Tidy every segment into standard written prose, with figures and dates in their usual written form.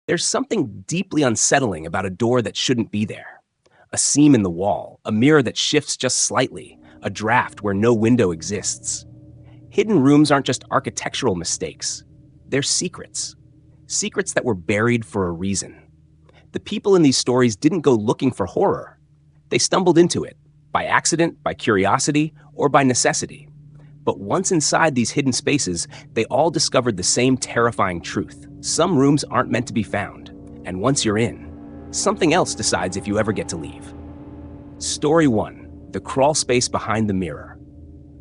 There's something deeply unsettling about a door that shouldn't be there. A seam in the wall, a mirror that shifts just slightly, a draft where no window exists. Hidden rooms aren't just architectural mistakes. They're secrets. Secrets that were buried for a reason. The people in these stories didn't go looking for horror. They stumbled into it, by accident, by curiosity, or by necessity. But once inside these hidden spaces, they all discovered the same terrifying truth. Some rooms aren't meant to be found, and once you're in, something else decides if you ever get to leave. Story 1, the crawl space behind the mirror.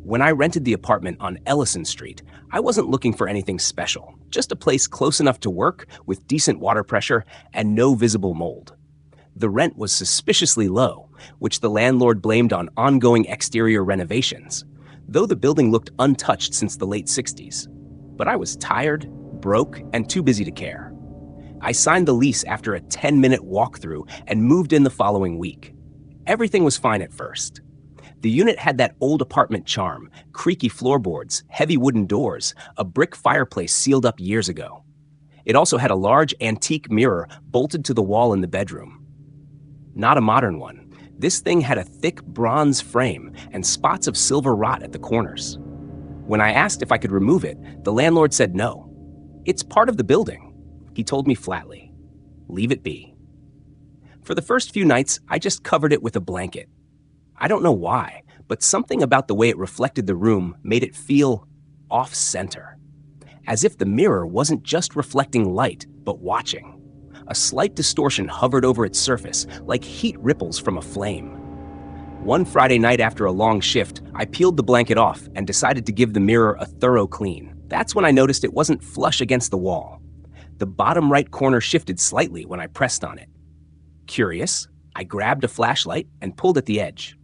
When I rented the apartment on Ellison Street, I wasn't looking for anything special, just a place close enough to work with decent water pressure and no visible mold. The rent was suspiciously low, which the landlord blamed on ongoing exterior renovations, though the building looked untouched since the late 60s. But I was tired, broke, and too busy to care. I signed the lease after a 10-minute walkthrough and moved in the following week. Everything was fine at first. The unit had that old apartment charm, creaky floorboards, heavy wooden doors, a brick fireplace sealed up years ago. It also had a large antique mirror bolted to the wall in the bedroom. Not a modern one. This thing had a thick bronze frame and spots of silver rot at the corners. When I asked if I could remove it, the landlord said no. It's part of the building, he told me flatly. Leave it be. For the first few nights, I just covered it with a blanket. I don't know why, but something about the way it reflected the room made it feel off-center. As if the mirror wasn't just reflecting light, but watching. A slight distortion hovered over its surface, like heat ripples from a flame. One Friday night after a long shift, I peeled the blanket off and decided to give the mirror a thorough clean. That's when I noticed it wasn't flush against the wall. The bottom right corner shifted slightly when I pressed on it. Curious, I grabbed a flashlight and pulled at the edge.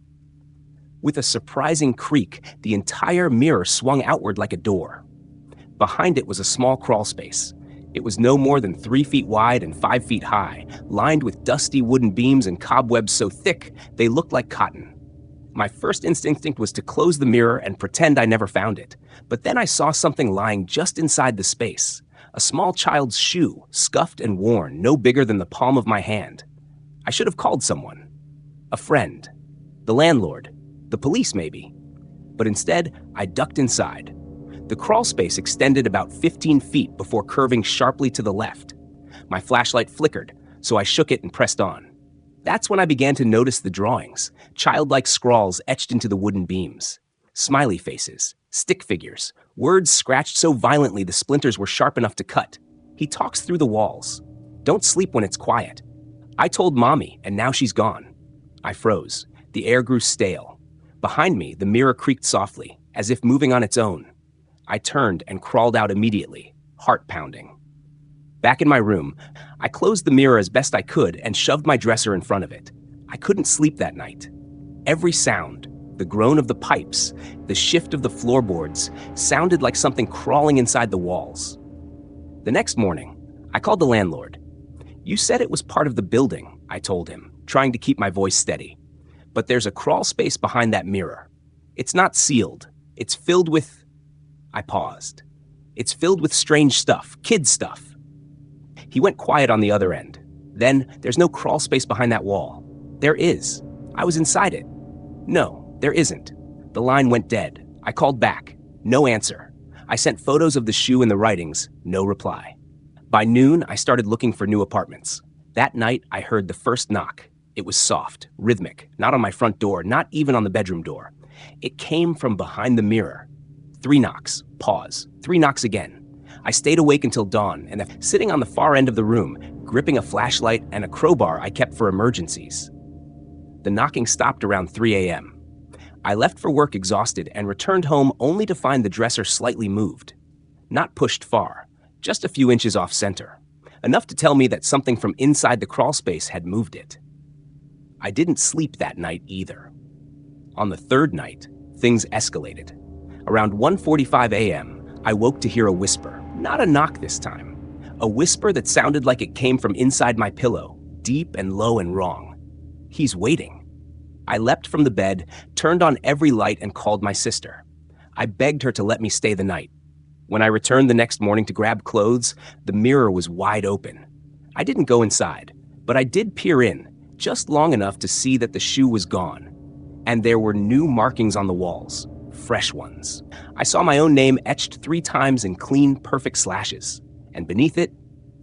With a surprising creak, the entire mirror swung outward like a door. Behind it was a small crawl space. It was no more than 3 feet wide and 5 feet high, lined with dusty wooden beams and cobwebs so thick they looked like cotton. My first instinct was to close the mirror and pretend I never found it, but then I saw something lying just inside the space. A small child's shoe, scuffed and worn, no bigger than the palm of my hand. I should have called someone. A friend. The landlord. The police, maybe. But instead, I ducked inside. The crawl space extended about 15 feet before curving sharply to the left. My flashlight flickered, so I shook it and pressed on. That's when I began to notice the drawings, childlike scrawls etched into the wooden beams. Smiley faces, stick figures, words scratched so violently the splinters were sharp enough to cut. He talks through the walls. Don't sleep when it's quiet. I told Mommy, and now she's gone. I froze. The air grew stale. Behind me, the mirror creaked softly, as if moving on its own. I turned and crawled out immediately, heart pounding. Back in my room, I closed the mirror as best I could and shoved my dresser in front of it. I couldn't sleep that night. Every sound, the groan of the pipes, the shift of the floorboards, sounded like something crawling inside the walls. The next morning, I called the landlord. You said it was part of the building, I told him, trying to keep my voice steady. But there's a crawl space behind that mirror. It's not sealed. It's filled with... I paused. It's filled with strange stuff, kid stuff. He went quiet on the other end. Then, there's no crawl space behind that wall. There is. I was inside it. No, there isn't. The line went dead. I called back. No answer. I sent photos of the shoe and the writings. No reply. By noon, I started looking for new apartments. That night, I heard the first knock. It was soft, rhythmic, not on my front door, not even on the bedroom door. It came from behind the mirror. 3 knocks, pause, 3 knocks again. I stayed awake until dawn, and sitting on the far end of the room, gripping a flashlight and a crowbar I kept for emergencies. The knocking stopped around 3 a.m. I left for work exhausted and returned home only to find the dresser slightly moved. Not pushed far, just a few inches off center. Enough to tell me that something from inside the crawl space had moved it. I didn't sleep that night either. On the 3rd night, things escalated. Around 1:45 a.m., I woke to hear a whisper, not a knock this time. A whisper that sounded like it came from inside my pillow, deep and low and wrong. He's waiting. I leapt from the bed, turned on every light and called my sister. I begged her to let me stay the night. When I returned the next morning to grab clothes, the mirror was wide open. I didn't go inside, but I did peer in, just long enough to see that the shoe was gone. And there were new markings on the walls, fresh ones. I saw my own name etched 3 times in clean, perfect slashes. And beneath it,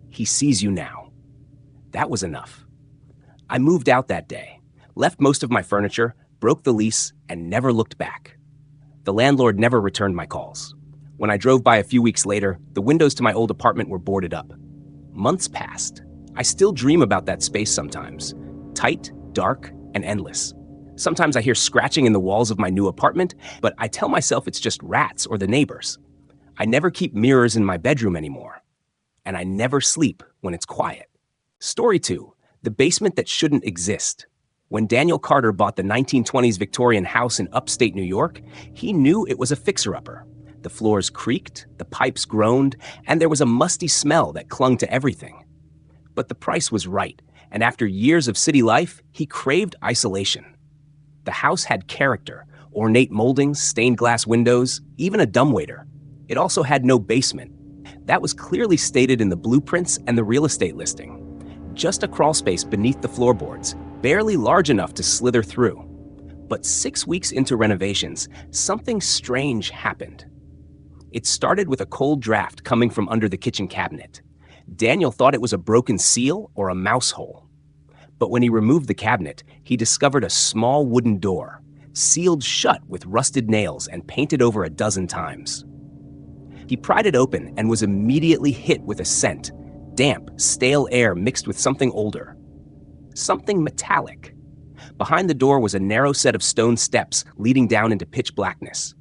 "He sees you now." That was enough. I moved out that day, left most of my furniture, broke the lease, and never looked back. The landlord never returned my calls. When I drove by a few weeks later, the windows to my old apartment were boarded up. Months passed. I still dream about that space sometimes. Tight, dark, and endless. Sometimes I hear scratching in the walls of my new apartment, but I tell myself it's just rats or the neighbors. I never keep mirrors in my bedroom anymore. And I never sleep when it's quiet. Story 2, the basement that shouldn't exist. When Daniel Carter bought the 1920s Victorian house in upstate New York, he knew it was a fixer-upper. The floors creaked, the pipes groaned, and there was a musty smell that clung to everything. But the price was right, and after years of city life, he craved isolation. The house had character, ornate moldings, stained glass windows, even a dumbwaiter. It also had no basement. That was clearly stated in the blueprints and the real estate listing. Just a crawl space beneath the floorboards, barely large enough to slither through. But 6 weeks into renovations, something strange happened. It started with a cold draft coming from under the kitchen cabinet. Daniel thought it was a broken seal or a mouse hole. But when he removed the cabinet, he discovered a small wooden door, sealed shut with rusted nails and painted over a dozen times. He pried it open and was immediately hit with a scent, damp, stale air mixed with something older. Something metallic. Behind the door was a narrow set of stone steps leading down into pitch blackness.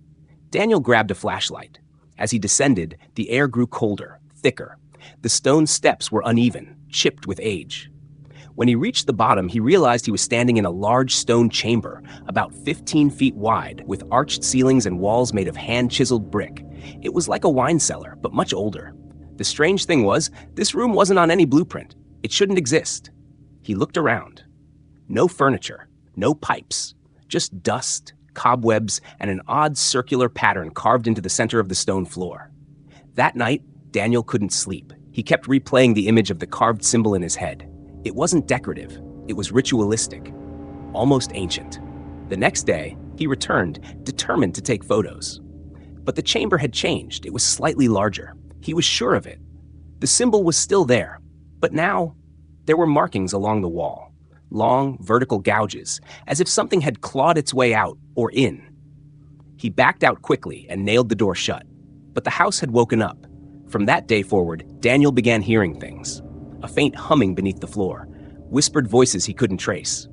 Daniel grabbed a flashlight. As he descended, the air grew colder, thicker. The stone steps were uneven, chipped with age. When he reached the bottom, he realized he was standing in a large stone chamber, about 15 feet wide, with arched ceilings and walls made of hand-chiseled brick. It was like a wine cellar, but much older. The strange thing was, this room wasn't on any blueprint. It shouldn't exist. He looked around. No furniture, no pipes, just dust, cobwebs, and an odd circular pattern carved into the center of the stone floor. That night, Daniel couldn't sleep. He kept replaying the image of the carved symbol in his head. It wasn't decorative. It was ritualistic, almost ancient. The next day, he returned, determined to take photos. But the chamber had changed. It was slightly larger. He was sure of it. The symbol was still there, but now there were markings along the wall, long, vertical gouges, as if something had clawed its way out or in. He backed out quickly and nailed the door shut, but the house had woken up. From that day forward, Daniel began hearing things. A faint humming beneath the floor, whispered voices he couldn't trace.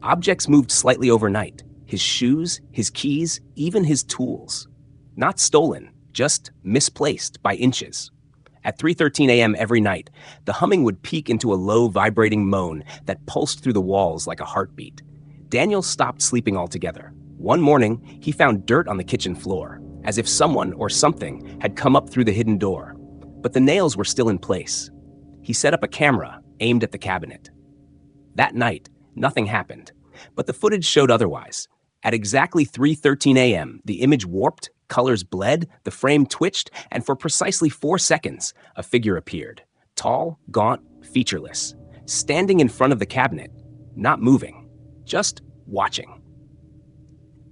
Objects moved slightly overnight, his shoes, his keys, even his tools. Not stolen, just misplaced by inches. At 3:13 a.m. every night, the humming would peak into a low, vibrating moan that pulsed through the walls like a heartbeat. Daniel stopped sleeping altogether. One morning, he found dirt on the kitchen floor, as if someone or something had come up through the hidden door. But the nails were still in place. He set up a camera aimed at the cabinet. That night, nothing happened, but the footage showed otherwise. At exactly 3:13 a.m., the image warped, colors bled, the frame twitched, and for precisely 4 seconds, a figure appeared. Tall, gaunt, featureless, standing in front of the cabinet, not moving, just watching.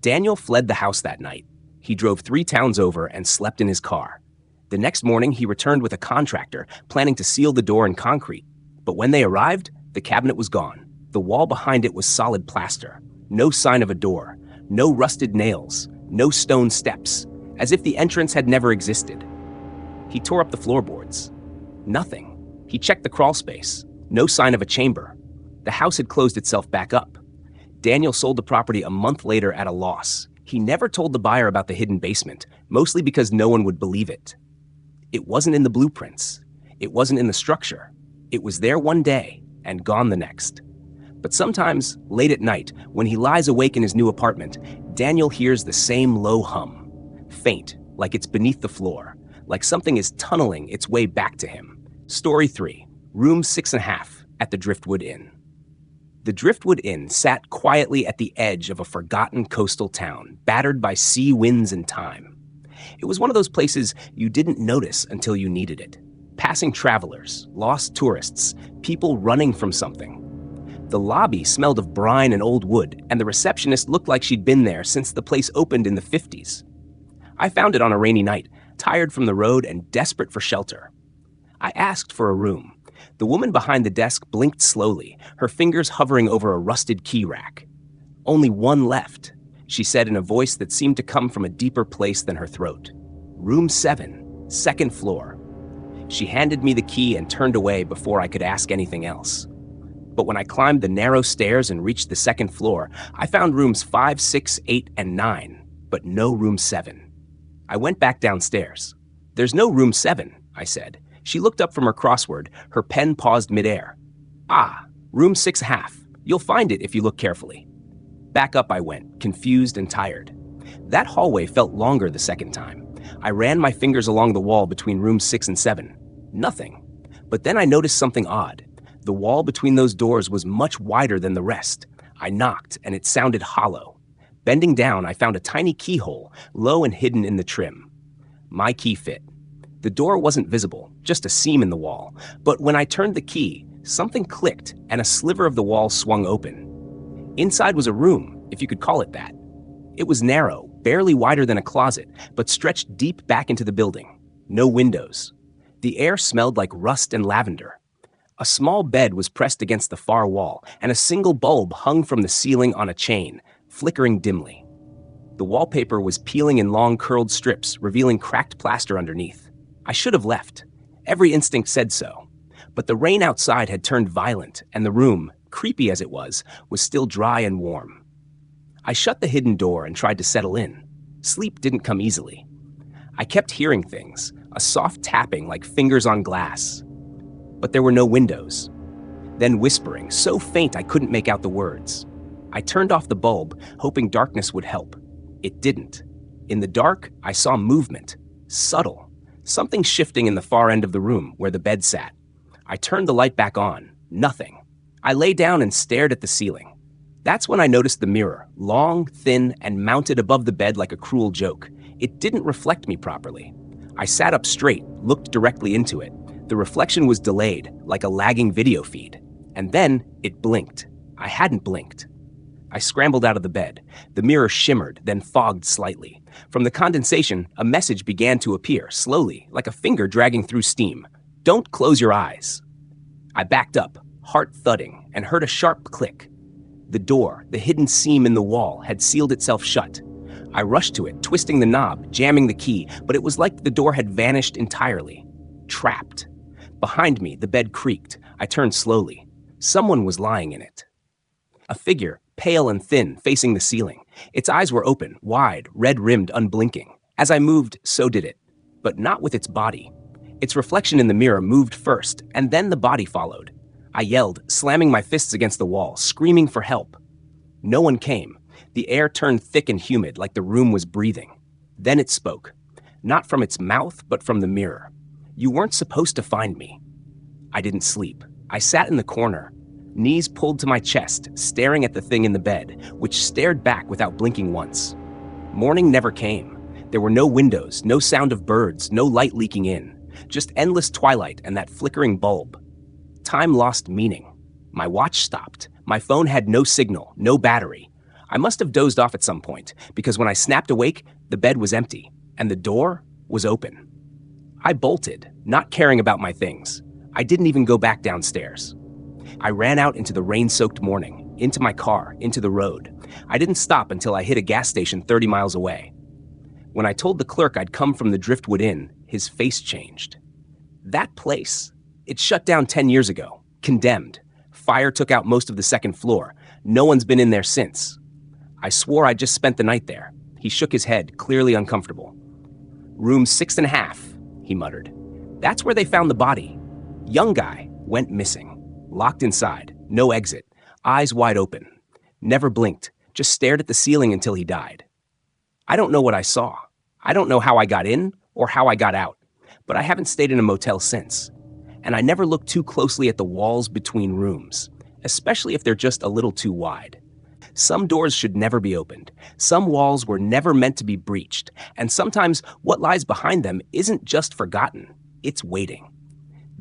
Daniel fled the house that night. He drove 3 towns over and slept in his car. The next morning, he returned with a contractor, planning to seal the door in concrete. But when they arrived, the cabinet was gone. The wall behind it was solid plaster. No sign of a door. No rusted nails. No stone steps. As if the entrance had never existed. He tore up the floorboards. Nothing. He checked the crawl space. No sign of a chamber. The house had closed itself back up. Daniel sold the property a month later at a loss. He never told the buyer about the hidden basement, mostly because no one would believe it. It wasn't in the blueprints. It wasn't in the structure. It was there one day and gone the next. But sometimes, late at night, when he lies awake in his new apartment, Daniel hears the same low hum. Faint, like it's beneath the floor, like something is tunneling its way back to him. Story 3, room 6.5 at the Driftwood Inn. The Driftwood Inn sat quietly at the edge of a forgotten coastal town, battered by sea winds and time. It was one of those places you didn't notice until you needed it. Passing travelers, lost tourists, people running from something. The lobby smelled of brine and old wood, and the receptionist looked like she'd been there since the place opened in the 50s. I found it on a rainy night, tired from the road and desperate for shelter. I asked for a room. The woman behind the desk blinked slowly, her fingers hovering over a rusted key rack. "Only one left," she said in a voice that seemed to come from a deeper place than her throat. "Room 7, second floor." She handed me the key and turned away before I could ask anything else. But when I climbed the narrow stairs and reached the second floor, I found rooms 5, 6, 8, and 9, but no room 7. I went back downstairs. "There's no room 7, I said. She looked up from her crossword, her pen paused midair. "Ah, room 6.5. You'll find it if you look carefully." Back up I went, confused and tired. That hallway felt longer the second time. I ran my fingers along the wall between rooms 6 and 7. Nothing. But then I noticed something odd. The wall between those doors was much wider than the rest. I knocked, and it sounded hollow. Bending down, I found a tiny keyhole, low and hidden in the trim. My key fit. The door wasn't visible, just a seam in the wall. But when I turned the key, something clicked, and a sliver of the wall swung open. Inside was a room, if you could call it that. It was narrow, barely wider than a closet, but stretched deep back into the building. No windows. The air smelled like rust and lavender. A small bed was pressed against the far wall, and a single bulb hung from the ceiling on a chain, flickering dimly. The wallpaper was peeling in long curled strips, revealing cracked plaster underneath. I should have left. Every instinct said so. But the rain outside had turned violent, and the room, creepy as it was still dry and warm. I shut the hidden door and tried to settle in. Sleep didn't come easily. I kept hearing things, a soft tapping like fingers on glass. But there were no windows. Then whispering, so faint I couldn't make out the words. I turned off the bulb, hoping darkness would help. It didn't. In the dark, I saw movement, subtle, something shifting in the far end of the room where the bed sat. I turned the light back on. Nothing. I lay down and stared at the ceiling. That's when I noticed the mirror, long, thin, and mounted above the bed like a cruel joke. It didn't reflect me properly. I sat up straight, looked directly into it. The reflection was delayed, like a lagging video feed. And then it blinked. I hadn't blinked. I scrambled out of the bed. The mirror shimmered, then fogged slightly. From the condensation, a message began to appear, slowly, like a finger dragging through steam. "Don't close your eyes." I backed up, heart thudding, and heard a sharp click. The door, the hidden seam in the wall, had sealed itself shut. I rushed to it, twisting the knob, jamming the key, but it was like the door had vanished entirely. Trapped. Behind me, the bed creaked. I turned slowly. Someone was lying in it. A figure, pale and thin, facing the ceiling. Its eyes were open, wide, red-rimmed, unblinking. As I moved, so did it. But not with its body. Its reflection in the mirror moved first, and then the body followed. I yelled, slamming my fists against the wall, screaming for help. No one came. The air turned thick and humid, like the room was breathing. Then it spoke. Not from its mouth, but from the mirror. "You weren't supposed to find me." I didn't sleep. I sat in the corner, knees pulled to my chest, staring at the thing in the bed, which stared back without blinking once. Morning never came. There were no windows, no sound of birds, no light leaking in. Just endless twilight and that flickering bulb. Time lost meaning. My watch stopped. My phone had no signal, no battery. I must have dozed off at some point, because when I snapped awake, the bed was empty, and the door was open. I bolted, not caring about my things. I didn't even go back downstairs. I ran out into the rain-soaked morning, into my car, into the road. I didn't stop until I hit a gas station 30 miles away. When I told the clerk I'd come from the Driftwood Inn, his face changed. That place, it shut down 10 years ago, condemned. Fire took out most of the second floor. No one's been in there since. I swore I'd just spent the night there. He shook his head, clearly uncomfortable. "Room 6.5, he muttered. "That's where they found the body. Young guy, went missing. Locked inside, no exit, eyes wide open. Never blinked, just stared at the ceiling until he died." I don't know what I saw. I don't know how I got in or how I got out, but I haven't stayed in a motel since. And I never looked too closely at the walls between rooms, especially if they're just a little too wide. Some doors should never be opened. Some walls were never meant to be breached. And sometimes what lies behind them isn't just forgotten, it's waiting.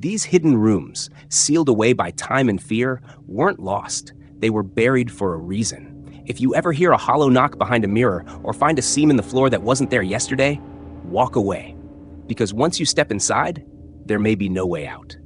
These hidden rooms, sealed away by time and fear, weren't lost. They were buried for a reason. If you ever hear a hollow knock behind a mirror or find a seam in the floor that wasn't there yesterday, walk away. Because once you step inside, there may be no way out.